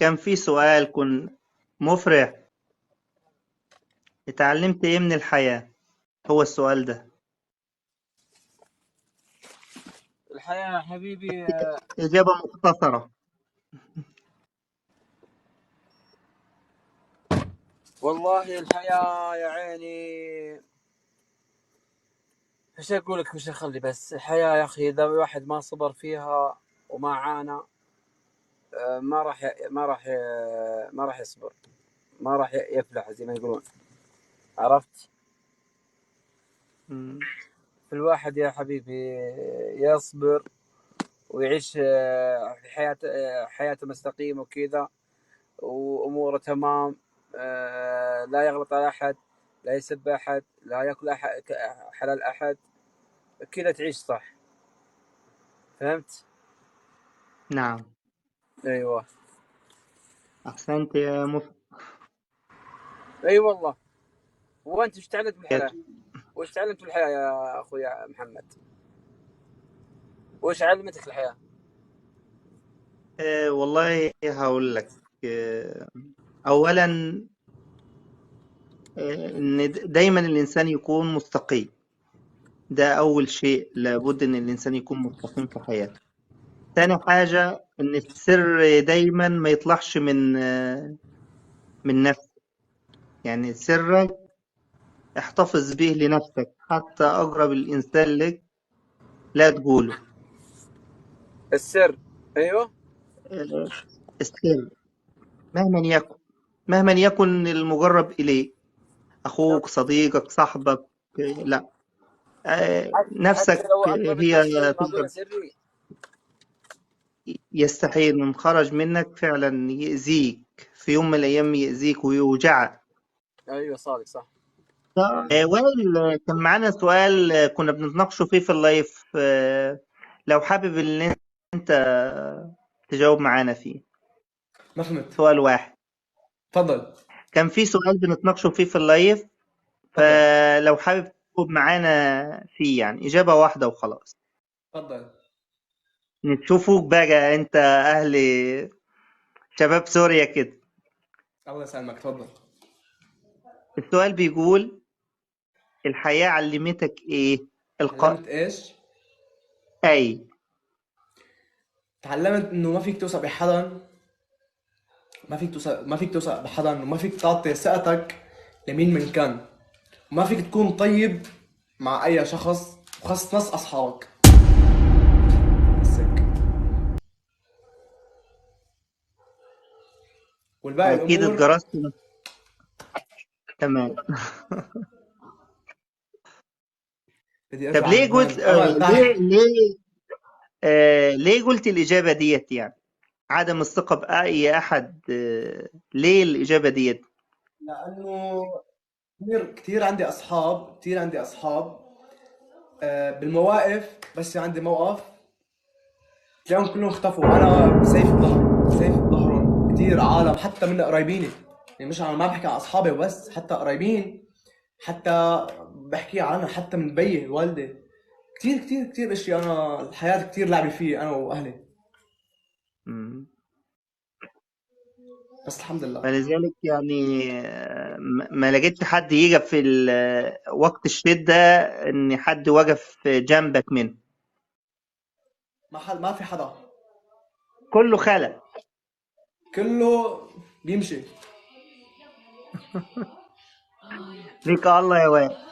كان في سؤال مفرح. اتعلمت ايه من الحياة؟ هو السؤال ده. الحياة يا حبيبي، إجابة مختصرة. والله الحياة يا عيني، ايش اقول لك، وش اخلي، بس الحياة يا اخي اذا الواحد ما صبر فيها وما عانى، ما راح يصبر، ما راح يفلح زي ما يقولون. عرفت؟ مم. الواحد يا حبيبي يصبر ويعيش في حياته مستقيمة وكذا، وأموره تمام. لا يغلط على أحد، لا يسب أحد، لا يأكل أحد حلال أحد، كذا تعيش صح. فهمت؟ نعم. أيوة. أحسنت يا أي والله. وأنت وش تعلمت من الحياة؟ وش تعلمت من الحياة يا أخوي محمد؟ وش علمتك الحياة؟ والله هقول لك. أولا، إن دايما الإنسان يكون مستقيم. ده أول شيء، لابد إن الإنسان يكون مستقيم في حياته. تاني حاجة، إن السر دايما ما يطلعش من نفسك. يعني سرك احتفظ به لنفسك، حتى أقرب الإنسان لك لا تقوله. السر. أيوة. آه، السر مهما يكن، مهما يكن المقرب إليه، أخوك، صديقك، صاحبك، لا، حتى نفسك لو أقرب هي الناس إلي ما أقول تقدر. سري. يستحيل من خرج منك فعلا يأذيك في يوم من الأيام، يأذيك ويوجعك. أيوة صادق صح. وائل، كان معانا سؤال كنا بنتناقشوا فيه في اللايف. لو حابب ان انت تجاوب معانا فيه. ما فهمت. سؤال واحد. تفضل. كان في سؤال بنتناقشوا فيه في اللايف، تفضل. فلو حابب تجاوب معانا فيه، يعني إجابة واحدة وخلاص. تفضل. نشوفوك بقى انت اهل شباب سوريا كده. الله يسلمك. تفضل. السؤال بيقول: الحياة علمتك ايه؟ تعلمت ايش؟ اي. تعلمت انه ما فيك توثق بحدا، ما فيك توثق بحدا، وما فيك تعطي ثقتك لمين من كان، وما فيك تكون طيب مع اي شخص، وخاصة ناس اصحابك. بس هيك. والباقي اكيد الامور اتجرست. تمام. بدي طب ارجع ليه قلت لبنان. امل تعي. ليه قلت الإجابة ديت؟ يعني عدم الثقة بأي أحد. ليه الإجابة ديت؟ لانه كثير عندي اصحاب، بالمواقف، بس عندي موقف تلاقيهم كلهم اختفوا. انا سيف بظهرهم كثير عالم، حتى من قرايبيني. يعني مش، انا ما بحكي عن اصحابي بس، حتى قرايبين، حتى بحكي عنها، حتى من بيي والدي. كثير اشي. انا الحياة كثير لعبي فيه انا واهلي، مم. بس الحمد لله. فلذلك يعني ما لقيتش حد يجي في وقت الشدة، إن حد وقف جنبك منه. ما في حدا، كله خلق. كله بيمشي. ليك الله يا واد.